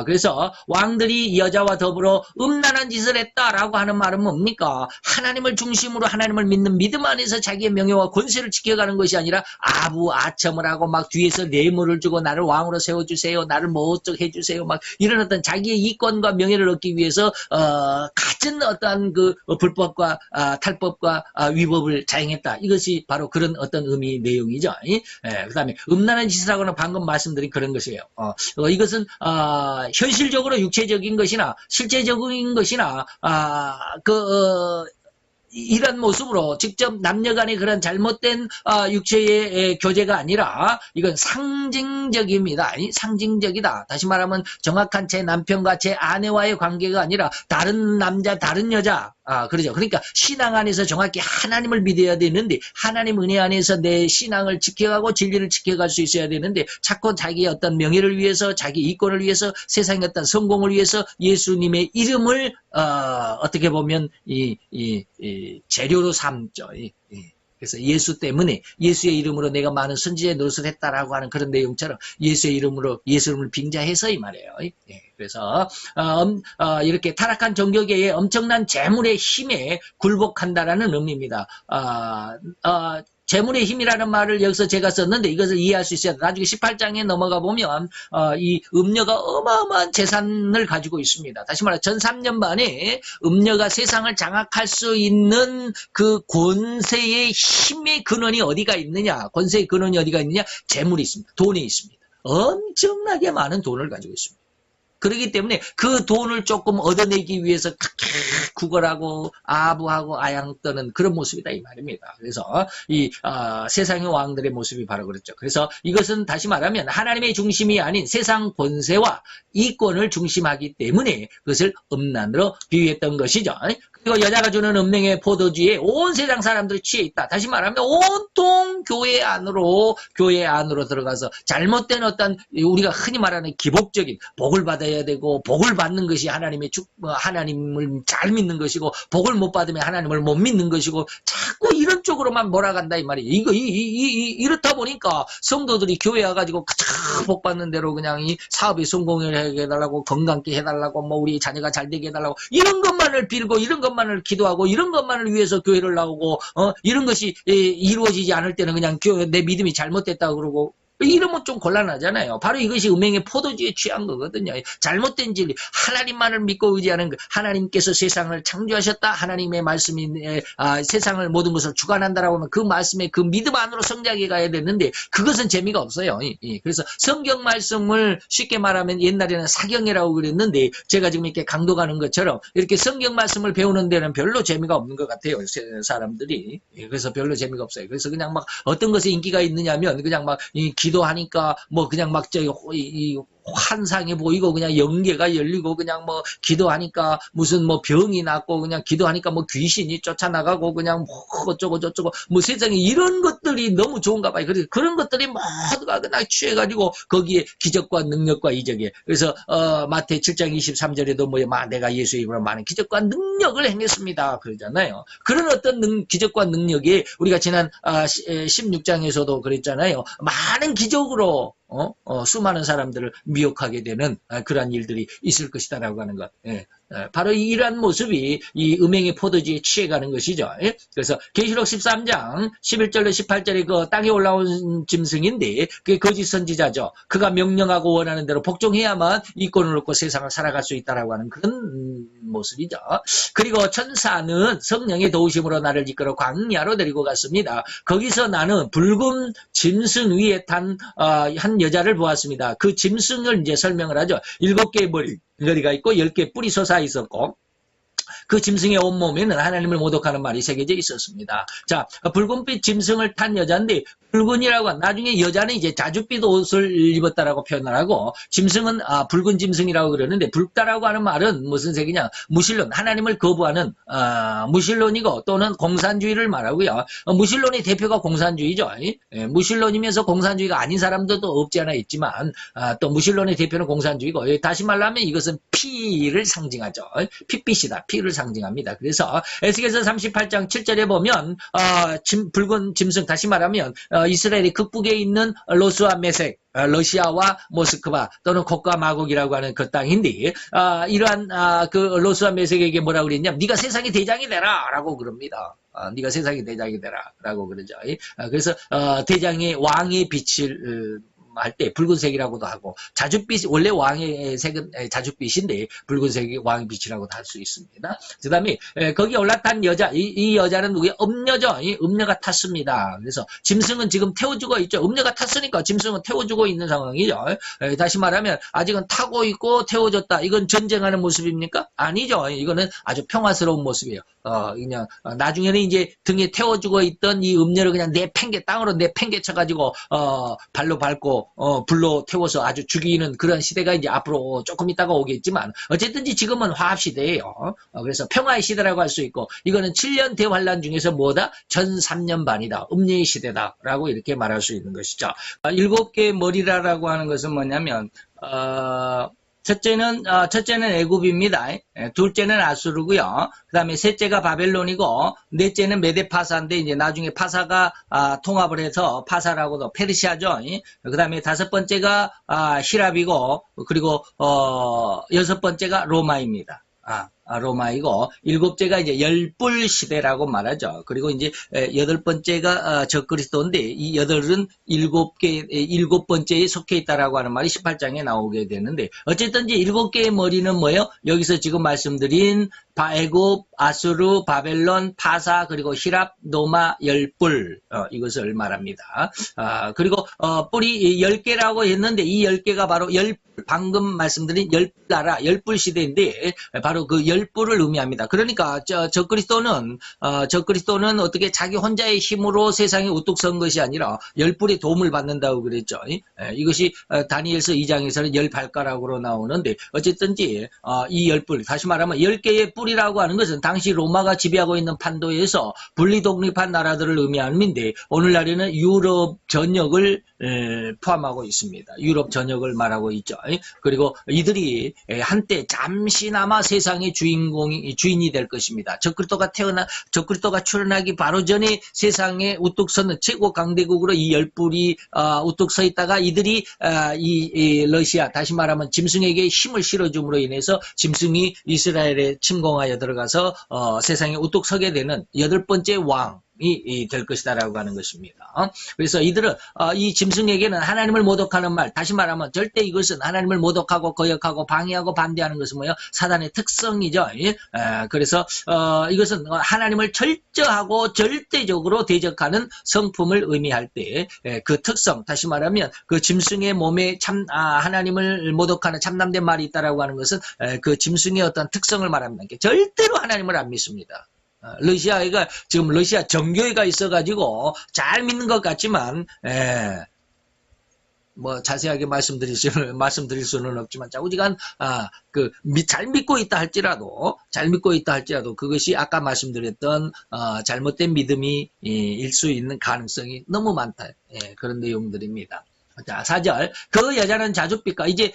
그래서 왕들이 여자와 더불어 음란한 짓을 했다라고 하는 말은 뭡니까? 하나님을 중심으로 하나님을 믿는 믿음 안에서 자기의 명예와 권세를 지켜가는 것이 아니라 아첨을 하고 막 뒤에서 뇌물을 주고 나를 왕으로 세워주세요, 나를 뭐 어쩌고 해주세요, 막 이런 어떤 자기의 이권과 명예를 얻기 위해서 갖은 어떤 그 불법과 탈법과 위법을 자행했다. 이것이 바로 그런 어떤 의미 내용이죠. 그 다음에 음란한 짓을 하거나 방금 말씀드린 그런 것이에요. 이것은 현실적으로 육체적인 것이나 실제적인 것이나 이런 모습으로 직접 남녀간의 그런 잘못된 육체의 교제가 아니라 이건 상징적입니다. 상징적이다. 다시 말하면 정확한 제 남편과 제 아내와의 관계가 아니라 다른 남자, 다른 여자, 그러죠. 그러니까 신앙 안에서 정확히 하나님을 믿어야 되는데, 하나님 은혜 안에서 내 신앙을 지켜가고 진리를 지켜갈 수 있어야 되는데, 자꾸 자기의 어떤 명예를 위해서, 자기 이권을 위해서, 세상의 어떤 성공을 위해서 예수님의 이름을 어떻게 보면 재료로 삼죠. 그래서 예수 때문에, 예수의 이름으로 내가 많은 선지자의 노릇을 했다라고 하는 그런 내용처럼 예수의 이름으로 예수님을 빙자해서 이 말이에요. 그래서 이렇게 타락한 종교계의 엄청난 재물의 힘에 굴복한다라는 의미입니다. 재물의 힘이라는 말을 여기서 제가 썼는데 이것을 이해할 수 있어야 돼. 나중에 18장에 넘어가 보면 이 음녀가 어마어마한 재산을 가지고 있습니다. 다시 말해 전 3년 반에 음녀가 세상을 장악할 수 있는 그 권세의 힘의 근원이 어디가 있느냐, 권세의 근원이 어디가 있느냐, 재물이 있습니다. 돈이 있습니다. 엄청나게 많은 돈을 가지고 있습니다. 그렇기 때문에 그 돈을 조금 얻어내기 위해서 구걸하고 아부하고 아양 떠는 그런 모습이다 이 말입니다. 그래서 이 세상의 왕들의 모습이 바로 그렇죠. 그래서 이것은 다시 말하면 하나님의 중심이 아닌 세상 권세와 이권을 중심하기 때문에 그것을 음란으로 비유했던 것이죠. 그리고 여자가 주는 음행의 포도주에 온 세상 사람들이 취해 있다. 다시 말하면 온통 교회 안으로 들어가서 잘못된 어떤 우리가 흔히 말하는 기복적인 복을 받아야 있어야 되고 복을 받는 것이 하나님을 잘 믿는 것이고 복을 못 받으면 하나님을 못 믿는 것이고 자꾸 이런 쪽으로만 몰아간다 이 말이에요. 이렇다 보니까 성도들이 교회 와가지고 가장 복 받는 대로 그냥 이 사업에 성공을 해달라고 건강케 해달라고 뭐 우리 자녀가 잘 되게 해달라고 이런 것만을 빌고 이런 것만을 기도하고 이런 것만을 위해서 교회를 나오고 이런 것이 이루어지지 않을 때는 그냥 내 믿음이 잘못됐다고 그러고 이러면 좀 곤란하잖아요. 바로 이것이 음행의 포도주에 취한 거거든요. 잘못된 진리, 하나님만을 믿고 의지하는 것, 하나님께서 세상을 창조하셨다. 하나님의 말씀이 세상을 모든 것을 주관한다라고 하면 그 말씀에 그 믿음 안으로 성장해 가야 되는데 그것은 재미가 없어요. 그래서 성경 말씀을 쉽게 말하면 옛날에는 사경이라고 그랬는데 제가 지금 이렇게 강도 가는 것처럼 이렇게 성경 말씀을 배우는 데는 별로 재미가 없는 것 같아요. 사람들이. 그래서 별로 재미가 없어요. 그래서 그냥 막 어떤 것에 인기가 있느냐면 그냥 막 기도하니까 뭐 그냥 막 이 환상이 보이고 그냥 영계가 열리고 그냥 뭐 기도하니까 무슨 뭐 병이 낫고 그냥 기도하니까 뭐 귀신이 쫓아나가고 그냥 뭐 어쩌고 저쩌고 뭐 세상에 이런 것들이 너무 좋은가 봐요. 그래서 그런 것들이 모두가 그냥 취해가지고 거기에 기적과 능력과 이적에 그래서 마태 7장 23절에도 뭐 내가 예수의 이름으로 많은 기적과 능력을 행했습니다 그러잖아요. 그런 어떤 기적과 능력이 우리가 지난 16장에서도 그랬잖아요. 많은 기적으로 수많은 사람들을 미혹하게 되는 그러한 일들이 있을 것이다라고 하는 것. 바로 이러한 모습이 이 음행의 포도주에 취해가는 것이죠. 그래서 계시록 13장 11절로 18절에 그 땅에 올라온 짐승인데 그게 거짓 선지자죠. 그가 명령하고 원하는 대로 복종해야만 이권을 얻고 세상을 살아갈 수 있다라고 하는 그런 모습이죠. 그리고 천사는 성령의 도우심으로 나를 이끌어 광야로 데리고 갔습니다. 거기서 나는 붉은 짐승 위에 탄 한 여자를 보았습니다. 그 짐승을 이제 설명을 하죠. 7개의 머리가 있고 10개의 뿔이 솟아 있었고 그 짐승의 온몸에는 하나님을 모독하는 말이 새겨져 있었습니다. 자, 붉은빛 짐승을 탄 여자인데 붉은이라고 나중에 여자는 이제 자줏빛 옷을 입었다라고 표현을 하고 짐승은 붉은 짐승이라고 그러는데 붉다라고 하는 말은 무슨 색이냐? 무신론, 하나님을 거부하는 무신론이고 또는 공산주의를 말하고요. 무신론의 대표가 공산주의죠. 무신론이면서 공산주의가 아닌 사람들도 없지 않아 있지만 또 무신론의 대표는 공산주의고 다시 말하면 이것은 피를 상징하죠. 핏빛이다. 피를 상징합니다. 그래서 에스겔서 38장 7절에 보면 붉은 짐승 다시 말하면 이스라엘의 극북에 있는 로스와 메색 러시아와 모스크바 또는 곡과 마곡이라고 하는 그 땅인데 이러한 그 로스와 메색에게 뭐라고 그랬냐? 네가 세상의 대장이 되라 라고 그럽니다. 네가 세상의 대장이 되라 라고 그러죠. 그래서 대장의 왕의 빛을 할 때 붉은색이라고도 하고 자줏빛 원래 왕의 색은 자줏빛인데 붉은색이 왕의 빛이라고도 할 수 있습니다. 그 다음에 거기 올라탄 여자 이 여자는 누구예요? 음녀죠. 음녀가 탔습니다. 그래서 짐승은 지금 태워주고 있죠. 음녀가 탔으니까 짐승은 태워주고 있는 상황이죠. 다시 말하면 아직은 타고 있고 태워줬다. 이건 전쟁하는 모습입니까? 아니죠. 이거는 아주 평화스러운 모습이에요. 그냥 나중에는 이제 등에 태워주고 있던 이 음녀를 그냥 땅으로 내팽개 쳐가지고 발로 밟고 불로 태워서 아주 죽이는 그런 시대가 이제 앞으로 조금 있다가 오겠지만 어쨌든지 지금은 화합 시대예요. 그래서 평화의 시대라고 할 수 있고 이거는 7년 대환란 중에서 뭐다? 전 3년 반이다. 음녀의 시대다라고 이렇게 말할 수 있는 것이죠. 7개의 머리라고 하는 것은 뭐냐면 첫째는 애굽입니다. 둘째는 아수르고요. 그다음에 셋째가 바벨론이고 넷째는 메데파사인데 이제 나중에 파사가 통합을 해서 파사라고도 페르시아죠. 그다음에 다섯 번째가 히랍이고 그리고 여섯 번째가 로마입니다. 로마이고 일곱째가 이제 열불 시대라고 말하죠. 그리고 이제 여덟 번째가 적그리스도인데 이 여덟은 일곱 번째에 속해 있다라고 하는 말이 18장에 나오게 되는데 어쨌든 이제 7개의 머리는 뭐예요? 여기서 지금 말씀드린 애굽, 아수르, 바벨론, 파사, 그리고 히랍, 노마, 열불 이것을 말합니다. 그리고 뿔이 10개라고 했는데 이 10개가 바로 방금 말씀드린 열나라, 열불 시대인데 바로 그 열불을 의미합니다. 그러니까 적그리스도는 어떻게 자기 혼자의 힘으로 세상에 우뚝 선 것이 아니라 열불의 도움을 받는다고 그랬죠. 이것이 다니엘서 2장에서는 열 발가락으로 나오는데 어쨌든지 이 열불, 다시 말하면 10개의 뿔이라고 하는 것은 당시 로마가 지배하고 있는 판도에서 분리 독립한 나라들을 의미하는데 오늘날에는 유럽 전역을 포함하고 있습니다. 유럽 전역을 말하고 있죠. 그리고 이들이 한때 잠시나마 세상의 주인이 될 것입니다. 적그리스도가 출현하기 바로 전에 세상에 우뚝 서는 최고 강대국으로 이 열뿔이 우뚝 서 있다가 이들이 이 러시아, 다시 말하면 짐승에게 힘을 실어줌으로 인해서 짐승이 이스라엘에 침공하여 들어가서 세상에 우뚝 서게 되는 8번째 왕 이 될 것이다라고 하는 것입니다. 그래서 이들은 이 짐승에게는 하나님을 모독하는 말, 다시 말하면 절대 이것은 하나님을 모독하고 거역하고 방해하고 반대하는 것은 뭐예요? 사단의 특성이죠. 그래서 이것은 하나님을 철저하고 절대적으로 대적하는 성품을 의미할 때 그 특성, 다시 말하면 그 짐승의 몸에 하나님을 모독하는 참남된 말이 있다라고 하는 것은 그 짐승의 어떤 특성을 말합니다. 절대로 하나님을 안 믿습니다. 러시아가 지금 러시아 정교회가 있어가지고 잘 믿는 것 같지만 뭐 자세하게 말씀드릴 수는 없지만 자우지간 잘 믿고 있다 할지라도 그것이 아까 말씀드렸던 잘못된 믿음이 일 수 있는 가능성이 너무 많다. 그런 내용들입니다. 자, 4절. 그 여자는 자줏빛과, 이제,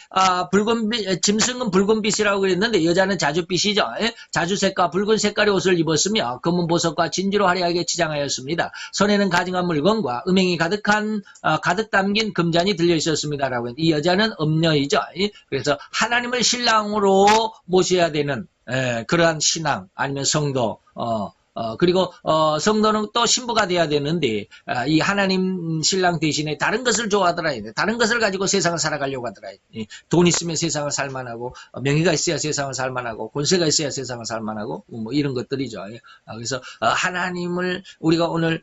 짐승은 붉은빛이라고 그랬는데, 여자는 자줏빛이죠. 자주색과 붉은 색깔의 옷을 입었으며, 검은 보석과 진주로 화려하게 치장하였습니다. 손에는 가증한 물건과 음행이 가득 담긴 금잔이 들려 있었습니다라고 했는데, 이 여자는 음녀이죠. 그래서 하나님을 신랑으로 모셔야 되는, 그러한 신앙, 아니면 성도, 그리고 성도는 또 신부가 돼야 되는데 이 하나님 신랑 대신에 다른 것을 좋아하더라. 다른 것을 가지고 세상을 살아가려고 하더라. 돈 있으면 세상을 살만하고 명예가 있어야 세상을 살만하고 권세가 있어야 세상을 살만하고 뭐 이런 것들이죠. 그래서 하나님을 우리가 오늘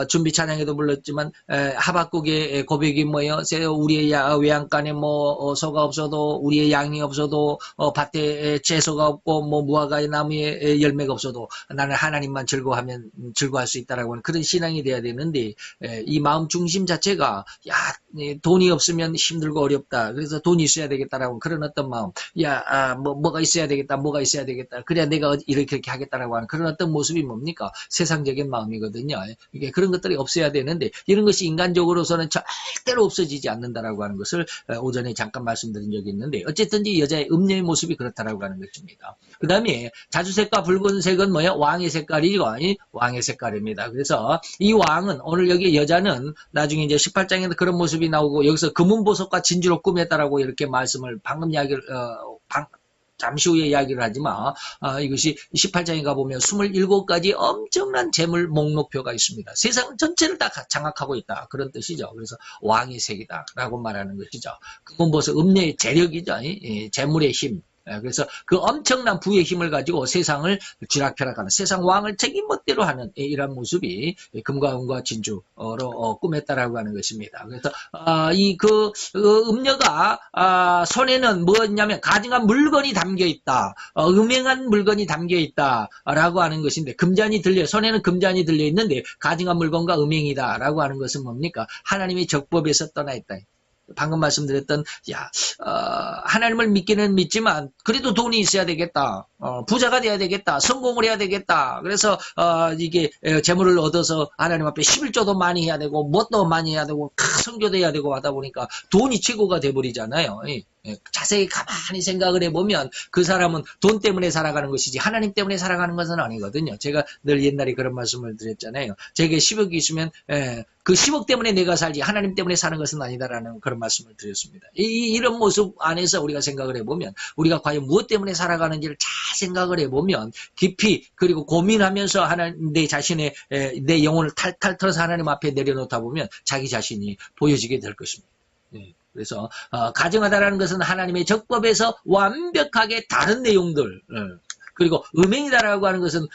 준비 찬양에도 불렀지만 하박국의 고백이 뭐예요? 우리의 외양간에 뭐 소가 없어도 우리의 양이 없어도 밭에 채소가 없고 뭐 무화과의 나무에 열매가 없어도 나는 하나님만 즐거워하면 즐거워할 수 있다라고 하는 그런 신앙이 돼야 되는데 이 마음 중심 자체가 돈이 없으면 힘들고 어렵다. 그래서 돈이 있어야 되겠다라고 그런 어떤 마음. 뭐가 있어야 되겠다. 그래야 내가 이렇게 하겠다라고 하는 그런 어떤 모습이 뭡니까? 세상적인 마음이거든요. 이게 그런 것들이 없어야 되는데 이런 것이 인간적으로서는 절대로 없어지지 않는다라고 하는 것을 오전에 잠깐 말씀드린 적이 있는데 어쨌든지 여자의 음녀의 모습이 그렇다라고 하는 것입니다. 그 다음에 자주색과 붉은색은 뭐예요? 왕의 색깔이죠. 왕의 색깔입니다. 그래서 이 왕은 오늘 여기 여자는 나중에 이제 18장에도 그런 모습이 나오고 여기서 금은보석과 진주로 꾸몄다라고 이렇게 말씀을 잠시 후에 이야기를 하지만 이것이 18장에 가보면 27가지 엄청난 재물 목록표가 있습니다. 세상 전체를 다 장악하고 있다. 그런 뜻이죠. 그래서 왕의 색이다 라고 말하는 것이죠. 금은보석 음녀의 재력이죠. 재물의 힘. 그래서 그 엄청난 부의 힘을 가지고 세상을 쥐락펴락하는 세상 왕을 자기 멋대로 하는 이런 모습이 금과 은과 진주로 꾸몄다라고 하는 것입니다. 그래서 음녀가 손에는 뭐였냐면 가증한 물건이 담겨 있다, 음행한 물건이 담겨 있다라고 하는 것인데 손에는 금잔이 들려 있는데 가증한 물건과 음행이다라고 하는 것은 뭡니까? 하나님의 적법에서 떠나 있다. 방금 말씀드렸던 하나님을 믿기는 믿지만 그래도 돈이 있어야 되겠다. 부자가 돼야 되겠다. 성공을 해야 되겠다. 그래서 이게 재물을 얻어서 하나님 앞에 11조도 많이 해야 되고 뭣도 많이 해야 되고 성교도 해야 되고 하다 보니까 돈이 최고가 돼버리잖아요. 자세히 가만히 생각을 해보면 그 사람은 돈 때문에 살아가는 것이지 하나님 때문에 살아가는 것은 아니거든요. 제가 늘 옛날에 그런 말씀을 드렸잖아요. 제게 10억이 있으면 그 10억 때문에 내가 살지 하나님 때문에 사는 것은 아니다라는 그런 말씀을 드렸습니다. 이런 모습 안에서 우리가 생각을 해보면 우리가 과연 무엇 때문에 살아가는지를 잘 생각을 해보면 깊이 그리고 고민하면서 내 영혼을 탈탈 털어서 하나님 앞에 내려놓다 보면 자기 자신이 보여지게 될 것입니다. 그래서 가증하다라는 것은 하나님의 적법에서 완벽하게 다른 내용들 그리고 음행이다라고 하는 것은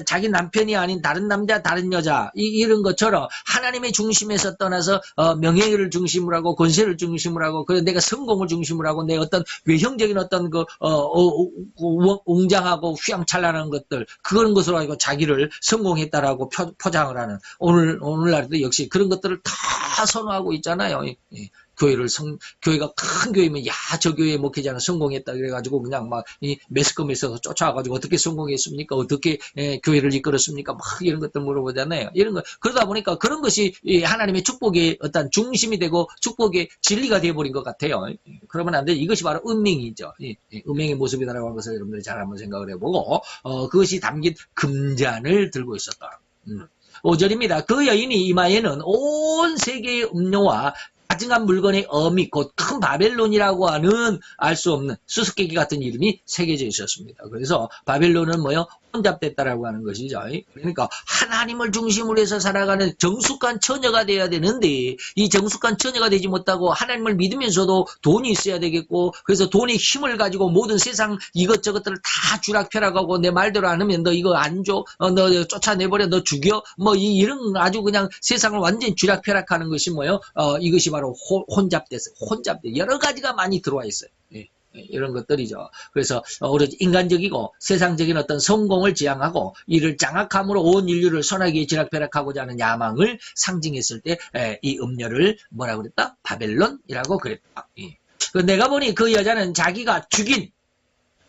자기 남편이 아닌 다른 남자, 다른 여자 이런 것처럼 하나님의 중심에서 떠나서 명예를 중심으로 하고 권세를 중심으로 하고 그래서 내가 성공을 중심으로 하고 내 어떤 외형적인 어떤 웅장하고 휘황찬란한 것들 그런 것으로 가지고 자기를 성공했다라고 포장을 하는 오늘날도 역시 그런 것들을 다 선호하고 있잖아요. 교회가 큰 교회면, 저 교회 목회자는 성공했다. 그래가지고 그냥 막, 매스컴에서 쫓아와가지고 어떻게 성공했습니까? 어떻게, 교회를 이끌었습니까? 막 이런 것들 물어보잖아요. 이런 거. 그러다 보니까 그런 것이 하나님의 축복의 어떤 중심이 되고 축복의 진리가 되어버린 것 같아요. 그러면 안 돼. 이것이 바로 음행이죠. 음행의 모습이다라고 하는 것을 여러분들이 잘 한번 생각을 해보고, 그것이 담긴 금잔을 들고 있었다. 5절입니다. 그 여인이 이마에는 온 세계의 음료와 가증한 물건의 어미 곧 큰 바벨론이라고 하는 알 수 없는 수수께끼 같은 이름이 새겨져 있었습니다. 그래서 바벨론은 뭐요? 혼잡됐다라고 하는 것이죠. 그러니까 하나님을 중심으로 해서 살아가는 정숙한 처녀가 돼야 되는데 이 정숙한 처녀가 되지 못하고 하나님을 믿으면서도 돈이 있어야 되겠고 그래서 돈의 힘을 가지고 모든 세상 이것저것들을 다 쥐락펴락하고 내 말대로 안 하면 너 이거 안 줘? 너 쫓아내버려? 너 죽여? 뭐 이런 아주 그냥 세상을 완전히 쥐락펴락하는 것이 뭐요? 이것이 바로 혼잡됐어요. 혼잡돼. 여러 가지가 많이 들어와 있어요. 이런 것들이죠. 그래서 오로지 인간적이고 세상적인 어떤 성공을 지향하고 이를 장악함으로 온 인류를 선하게 지락벼락하고자 하는 야망을 상징했을 때 이 음녀를 뭐라고 그랬다? 바벨론이라고 그랬다. 내가 보니 그 여자는 자기가 죽인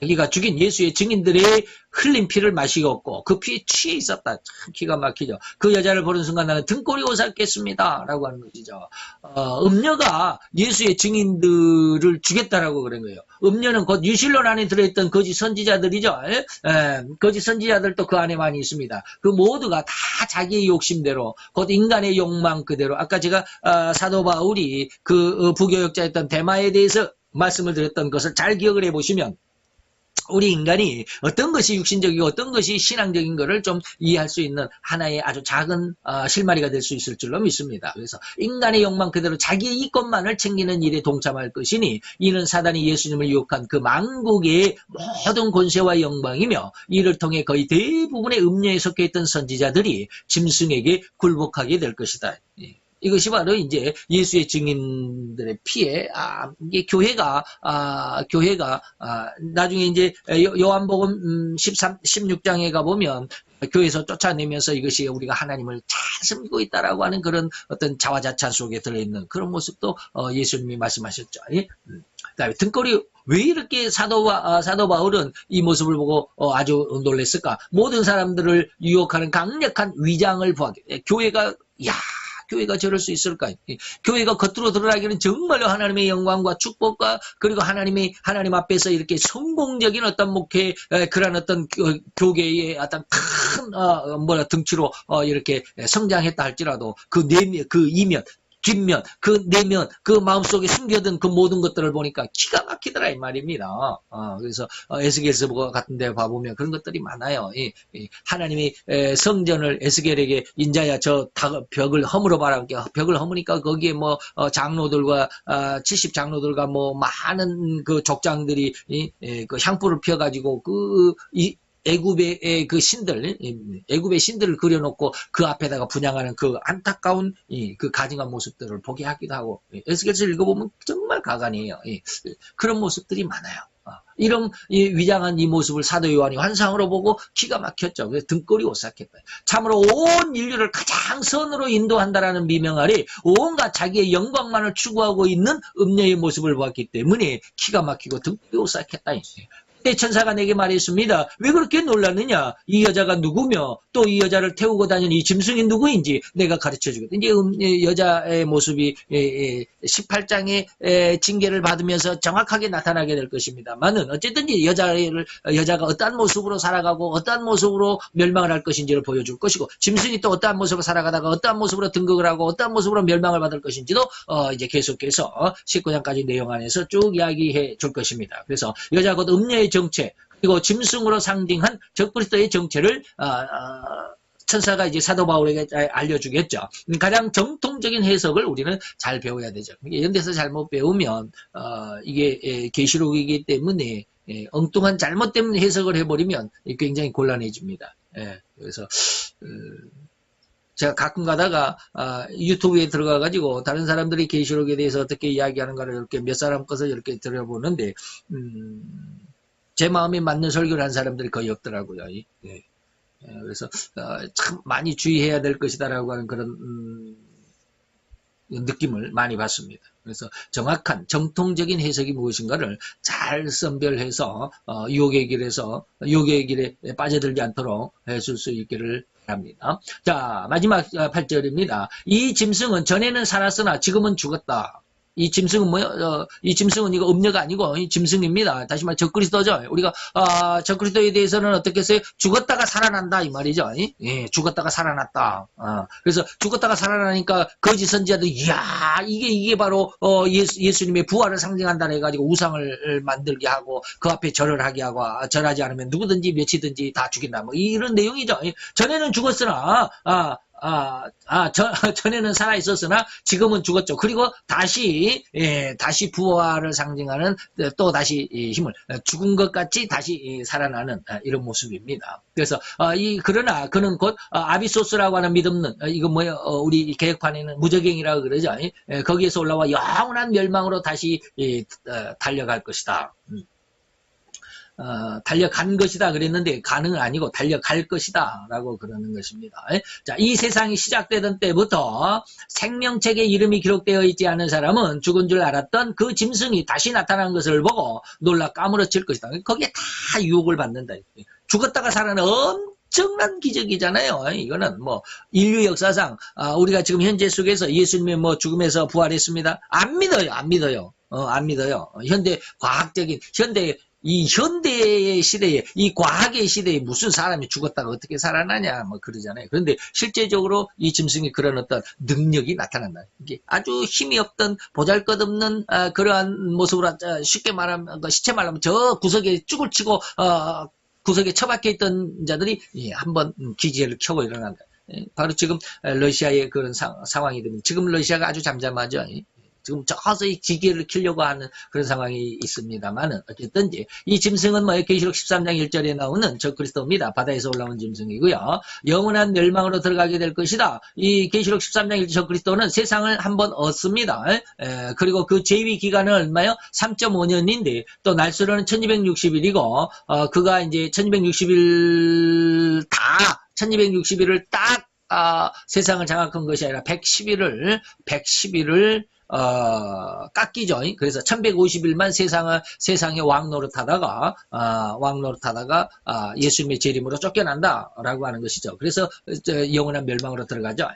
예수의 증인들의 흘린 피를 마시었고 그 피에 취해 있었다. 참 기가 막히죠. 그 여자를 보는 순간 나는 등골이 오싹했습니다. 라고 하는 것이죠. 음녀가 예수의 증인들을 죽였다라고 그런 거예요. 음녀는 곧 유실론 안에 들어있던 거짓 선지자들이죠. 거짓 선지자들도 그 안에 많이 있습니다. 그 모두가 다 자기의 욕심대로 곧 인간의 욕망 그대로 아까 제가 사도 바울이 그 부교역자였던 데마에 대해서 말씀을 드렸던 것을 잘 기억을 해보시면 우리 인간이 어떤 것이 육신적이고 어떤 것이 신앙적인 것을 좀 이해할 수 있는 하나의 아주 작은 실마리가 될 수 있을 줄로 믿습니다. 그래서 인간의 욕망 그대로 자기의 이것만을 챙기는 일에 동참할 것이니 이는 사단이 예수님을 유혹한 그 만국의 모든 권세와 영광이며 이를 통해 거의 대부분의 음녀에 속해 있던 선지자들이 짐승에게 굴복하게 될 것이다. 이것이 바로 이제 예수의 증인들의 피해, 이게 교회가 나중에 이제 요한복음 16장에 가보면 교회에서 쫓아내면서 이것이 우리가 하나님을 잘 섬기고 있다라고 하는 그런 어떤 자화자찬 속에 들어있는 그런 모습도 예수님이 말씀하셨죠. 그다음에 등골이 왜 이렇게 사도 바울은 이 모습을 보고 아주 놀랐을까? 모든 사람들을 유혹하는 강력한 위장을 보았기 교회가 저럴 수 있을까? 교회가 겉으로 드러나기는 정말로 하나님의 영광과 축복과 그리고 하나님 앞에서 이렇게 성공적인 어떤 목회 그런 어떤 교계의 어떤 큰 등치로 이렇게 성장했다 할지라도 그 이면 뒷면, 그 내면, 그 마음속에 숨겨둔 그 모든 것들을 보니까 기가 막히더라 이 말입니다. 그래서 에스겔서 같은 데 봐보면 그런 것들이 많아요. 하나님이 성전을 에스겔에게 인자야 저 벽을 허물어 봐라. 벽을 허무니까 거기에 장로들과 70 장로들과 많은 그 족장들이 그 향불을 피워가지고 애굽의 애굽의 신들을 그려놓고 그 앞에다가 분향하는 그 안타까운 그 가증한 모습들을 보게 하기도 하고 에스겔서를 읽어보면 정말 가관이에요. 그런 모습들이 많아요. 이런 위장한 이 모습을 사도 요한이 환상으로 보고 기가 막혔죠. 그래서 등골이 오싹했다. 참으로 온 인류를 가장 선으로 인도한다라는 미명 아래 온갖 자기의 영광만을 추구하고 있는 음녀의 모습을 보았기 때문에 기가 막히고 등골이 오싹했다. 천사가 내게 말했습니다. 왜 그렇게 놀랐느냐? 이 여자가 누구며 또 이 여자를 태우고 다니는 이 짐승이 누구인지 내가 가르쳐주겠다. 이제 여자의 모습이 18장의 징계를 받으면서 정확하게 나타나게 될 것입니다만은 어쨌든지 여자가 어떠한 모습으로 살아가고 어떠한 모습으로 멸망을 할 것인지를 보여줄 것이고 짐승이 또 어떠한 모습으로 살아가다가 어떠한 모습으로 등극을 하고 어떠한 모습으로 멸망을 받을 것인지도 이제 계속해서 19장까지 내용 안에서 쭉 이야기해 줄 것입니다. 그래서 여자 곧 음녀의 정체 그리고 짐승으로 상징한 적그리스도의 정체를 천사가 이제 사도 바울에게 알려주겠죠. 가장 정통적인 해석을 우리는 잘 배워야 되죠. 이런 데서 잘못 배우면 이게 계시록이기 때문에 엉뚱한 잘못된 해석을 해버리면 굉장히 곤란해집니다. 그래서 제가 가끔 가다가 유튜브에 들어가가지고 다른 사람들이 계시록에 대해서 어떻게 이야기하는가를 이렇게 몇 사람 것을 이렇게 들어보는데 제 마음에 맞는 설교를 한 사람들이 거의 없더라고요. 그래서 참 많이 주의해야 될 것이다라고 하는 그런 느낌을 많이 받습니다. 그래서 정확한 정통적인 해석이 무엇인가를 잘 선별해서 유혹의 길에 빠져들지 않도록 해줄 수 있기를 합니다. 자, 마지막 8절입니다. 이 짐승은 전에는 살았으나 지금은 죽었다. 이 짐승은 뭐요? 이 짐승은 이거 음녀가 아니고 이 짐승입니다. 다시 말해 적그리스도죠. 우리가 적그리스도에 대해서는 어떻게 했어요? 죽었다가 살아난다 이 말이죠. 죽었다가 살아났다. 그래서 죽었다가 살아나니까 거짓 선지자도 이야 이게 바로 예수님의 부활을 상징한다 해가지고 우상을 만들게 하고 그 앞에 절을 하게 하고 절하지 않으면 누구든지 며칠든지 다 죽인다. 뭐 이런 내용이죠. 전에는 죽었으나 전에는 살아있었으나 지금은 죽었죠. 그리고 다시 부활을 상징하는 또 다시 힘을 죽은 것 같이 다시 살아나는 이런 모습입니다. 그래서 그러나 그는 곧 아비소스라고 하는 믿없는 이거 뭐예요? 우리 개혁판에는 무저갱이라고 그러죠. 거기에서 올라와 영원한 멸망으로 다시 달려갈 것이다. 달려간 것이다 그랬는데 가는 아니고 달려갈 것이다 라고 그러는 것입니다. 자, 이 세상이 시작되던 때부터 생명책에 이름이 기록되어 있지 않은 사람은 죽은 줄 알았던 그 짐승이 다시 나타난 것을 보고 놀라 까무러칠 것이다. 거기에 다 유혹을 받는다. 죽었다가 살아나는 엄청난 기적이잖아요. 이거는 뭐 인류 역사상 우리가 지금 현재 속에서 예수님의 뭐 죽음에서 부활했습니다. 안 믿어요. 안 믿어요. 현대 과학적인 이 현대의 시대에, 이 과학의 시대에 무슨 사람이 죽었다가 어떻게 살아나냐, 뭐 그러잖아요. 그런데 실제적으로 이 짐승이 그런 어떤 능력이 나타난다. 이게 아주 힘이 없던, 보잘것없는, 그러한 모습으로, 쉽게 말하면, 시체 말하면 저 구석에 쭈글 치고, 구석에 처박혀 있던 자들이, 한번 기지개를 켜고 일어난다. 바로 지금 러시아의 그런 상황이 됩니다. 지금 러시아가 아주 잠잠하죠. 지금 저서히 기계를 키려고 하는 그런 상황이 있습니다만은 어쨌든지 이 짐승은 뭐예요? 계시록 13장 1절에 나오는 적그리스도입니다. 바다에서 올라온 짐승이고요. 영원한 멸망으로 들어가게 될 것이다. 이 계시록 13장 1절 적그리스도는 세상을 한번 얻습니다. 그리고 그 재위 기간은 얼마요? 3.5년인데 또 날수로는 1260일이고 그가 이제 1260일을 딱 세상을 장악한 것이 아니라 110일을 깎이죠. 그래서 1150일만 세상의 왕 노릇하다가 예수님의 재림으로 쫓겨난다라고 하는 것이죠. 그래서 영원한 멸망으로 들어가죠.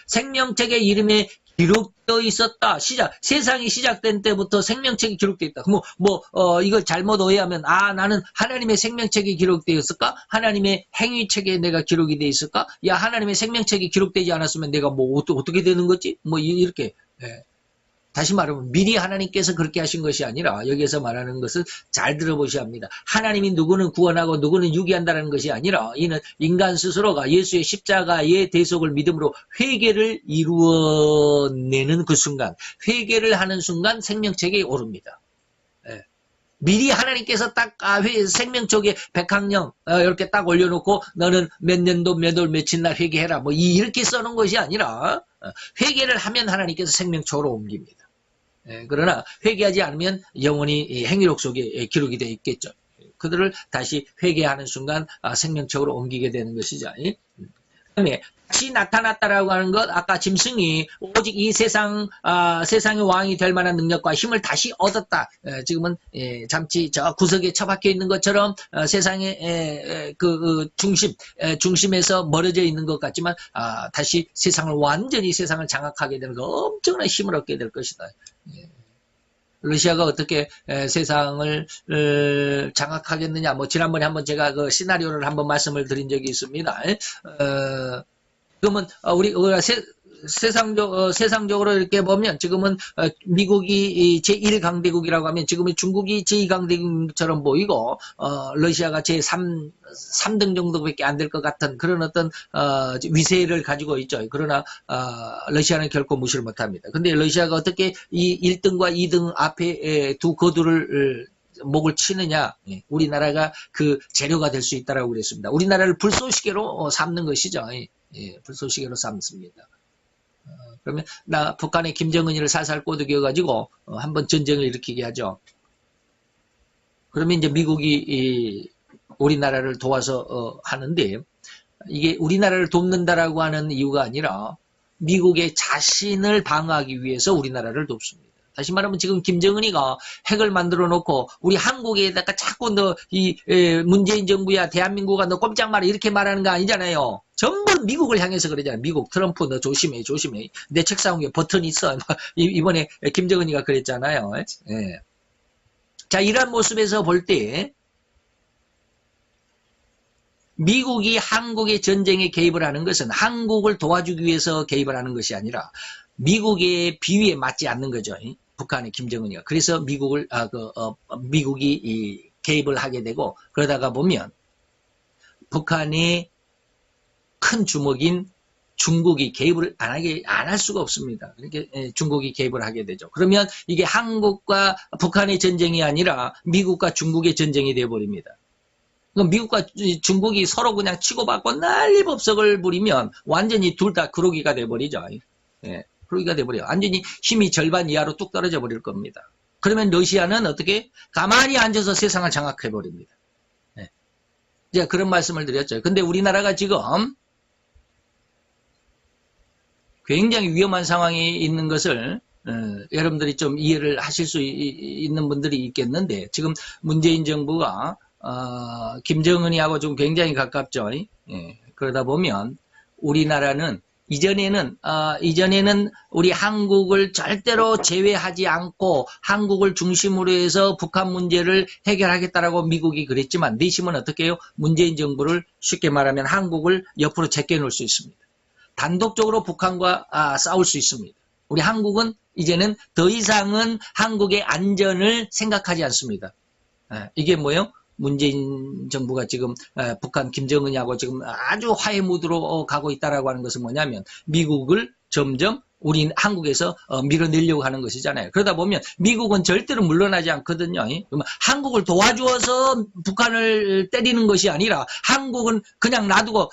생명책의 이름에 기록되어 있었다. 세상이 시작된 때부터 생명책이 기록되어 있다. 이걸 잘못 오해하면, 나는 하나님의 생명책이 기록되어 있을까? 하나님의 행위책에 내가 기록이 되어 있을까? 야, 하나님의 생명책이 기록되지 않았으면 내가 어떻게 되는 거지? 이렇게. 다시 말하면 미리 하나님께서 그렇게 하신 것이 아니라 여기에서 말하는 것을 잘 들어보셔야 합니다. 하나님이 누구는 구원하고 누구는 유기한다는 것이 아니라 이는 인간 스스로가 예수의 십자가의 대속을 믿음으로 회개를 이루어내는 그 순간, 회개를 하는 순간 생명책에 오릅니다. 미리 하나님께서 딱 생명책에 백학령 이렇게 딱 올려놓고 너는 몇 년도 몇 월 며칠 날 회개해라 이렇게 써놓은 것이 아니라 회개를 하면 하나님께서 생명책으로 옮깁니다. 그러나 회개하지 않으면 영원히 행위록 속에 기록이 되어 있겠죠. 그들을 다시 회개하는 순간 생명책으로 옮기게 되는 것이죠. 그다음에 다시 나타났다라고 하는 것, 아까 짐승이 오직 이 세상의 왕이 될 만한 능력과 힘을 다시 얻었다. 지금은 잠시 저 구석에 처박혀 있는 것처럼 세상의 중심에서 멀어져 있는 것 같지만 다시 완전히 세상을 장악하게 되는 엄청난 힘을 얻게 될 것이다. 러시아가 어떻게 세상을 장악하겠느냐. 지난번에 한번 제가 그 시나리오를 한번 말씀을 드린 적이 있습니다. 그러면 우리가 세상적으로 이렇게 보면 지금은 미국이 제1강대국이라고 하면 지금은 중국이 제2강대국처럼 보이고 러시아가 제3등 정도밖에 안 될 것 같은 그런 어떤 위세를 가지고 있죠. 그러나 러시아는 결코 무시를 못합니다. 근데 러시아가 어떻게 이 1등과 2등 앞에 두 거두를 목을 치느냐, 예, 우리나라가 그 재료가 될 수 있다라고 그랬습니다. 우리나라를 불쏘시개로 삼는 것이죠. 예, 불쏘시개로 삼습니다. 그러면 북한의 김정은이를 살살 꼬드겨가지고 한번 전쟁을 일으키게 하죠. 그러면 이제 미국이 우리나라를 도와서 하는데, 이게 우리나라를 돕는다라고 하는 이유가 아니라 미국의 자신을 방어하기 위해서 우리나라를 돕습니다. 다시 말하면 지금 김정은이가 핵을 만들어 놓고 우리 한국에다가 자꾸 이 문재인 정부야 대한민국아 너 꼼짝 마라 이렇게 말하는 거 아니잖아요. 전부 미국을 향해서 그러잖아요. 미국 트럼프 너 조심해 조심해. 내 책상 위에 버튼이 있어. 이번에 김정은이가 그랬잖아요. 예. 자, 이런 모습에서 볼 때 미국이 한국의 전쟁에 개입을 하는 것은 한국을 도와주기 위해서 개입을 하는 것이 아니라 미국의 비위에 맞지 않는 거죠. 북한의 김정은이가. 그래서 미국이 개입을 하게 되고, 그러다가 보면 북한의 큰 주먹인 중국이 개입을 안 할 수가 없습니다. 그러니까 중국이 개입을 하게 되죠. 그러면 이게 한국과 북한의 전쟁이 아니라 미국과 중국의 전쟁이 되어버립니다. 미국과 중국이 서로 그냥 치고받고 난리법석을 부리면 완전히 둘 다 그러기가 돼버리죠. 예, 그러기가 돼버려요. 완전히 힘이 절반 이하로 뚝 떨어져 버릴 겁니다. 그러면 러시아는 어떻게? 가만히 앉아서 세상을 장악해버립니다. 예. 제가 그런 말씀을 드렸죠. 근데 우리나라가 지금 굉장히 위험한 상황에 있는 것을 여러분들이 좀 이해를 하실 수 있는 분들이 있겠는데, 지금 문재인 정부가 김정은이하고 좀 굉장히 가깝죠. 예. 그러다 보면 우리나라는 이전에는 우리 한국을 절대로 제외하지 않고 한국을 중심으로 해서 북한 문제를 해결하겠다라고 미국이 그랬지만, 내심은 어떻게 해요? 문재인 정부를 쉽게 말하면 한국을 옆으로 제껴놓을 수 있습니다. 단독적으로 북한과 싸울 수 있습니다. 우리 한국은 이제는 더 이상은 한국의 안전을 생각하지 않습니다. 이게 뭐예요? 문재인 정부가 지금 북한 김정은이하고 지금 아주 화해 무드로 가고 있다라고 하는 것은 뭐냐면 미국을 점점 우리 한국에서 밀어내려고 하는 것이잖아요. 그러다 보면 미국은 절대로 물러나지 않거든요. 한국을 도와주어서 북한을 때리는 것이 아니라 한국은 그냥 놔두고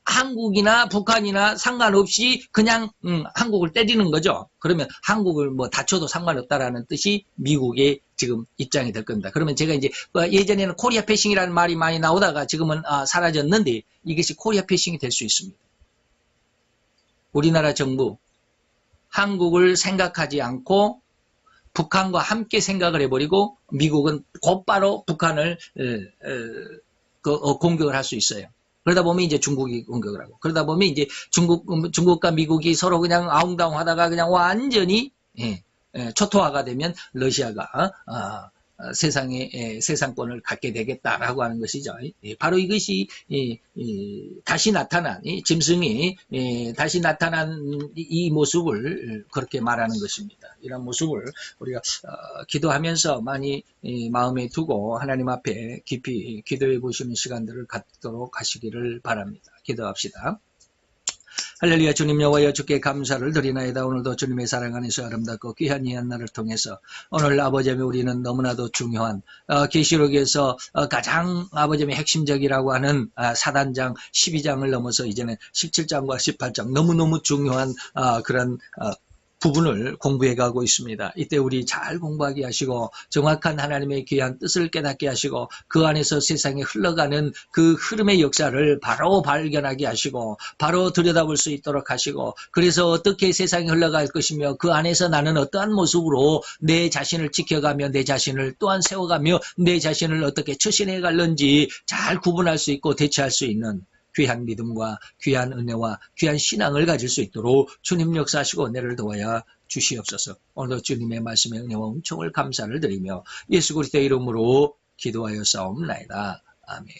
한국이나 북한이나 상관없이 그냥 한국을 때리는 거죠. 그러면 한국을 뭐 다쳐도 상관없다라는 뜻이 미국의 지금 입장이 될 겁니다. 그러면 제가 이제 예전에는 코리아 패싱이라는 말이 많이 나오다가 지금은 사라졌는데, 이것이 코리아 패싱이 될 수 있습니다. 우리나라 정부 한국을 생각하지 않고 북한과 함께 생각을 해버리고 미국은 곧바로 북한을 공격을 할 수 있어요. 그러다 보면 이제 중국이 공격을 하고, 그러다 보면 이제 중국과 미국이 서로 그냥 아웅다웅 하다가 그냥 완전히 초토화가 되면 러시아가 세상권을 갖게 되겠다라고 하는 것이죠. 바로 이것이 다시 나타난 짐승이 다시 나타난 이 모습을 그렇게 말하는 것입니다. 이런 모습을 우리가 기도하면서 많이 마음에 두고 하나님 앞에 깊이 기도해 보시는 시간들을 갖도록 하시기를 바랍니다. 기도합시다. 할렐루야. 주님 여호와여, 주께 감사를 드리나이다. 오늘도 주님의 사랑 안에서 아름답고 귀한 이 한날을 통해서 오늘 아버지의 우리는 너무나도 중요한 계시록에서 가장 아버지의 핵심적이라고 하는 사단장 12장을 넘어서 이제는 17장과 18장 너무너무 중요한 그런 부분을 공부해 가고 있습니다. 이때 우리 잘 공부하게 하시고 정확한 하나님의 귀한 뜻을 깨닫게 하시고 그 안에서 세상에 흘러가는 그 흐름의 역사를 바로 발견하게 하시고 바로 들여다볼 수 있도록 하시고, 그래서 어떻게 세상이 흘러갈 것이며 그 안에서 나는 어떠한 모습으로 내 자신을 지켜가며 내 자신을 또한 세워가며 내 자신을 어떻게 처신해 갈는지 잘 구분할 수 있고 대처할 수 있는 귀한 믿음과 귀한 은혜와 귀한 신앙을 가질 수 있도록 주님 역사하시고 은혜를 도와야 주시옵소서. 오늘도 주님의 말씀에 은혜와 은총을 감사를 드리며 예수 그리스도의 이름으로 기도하여 싸움나이다. 아멘.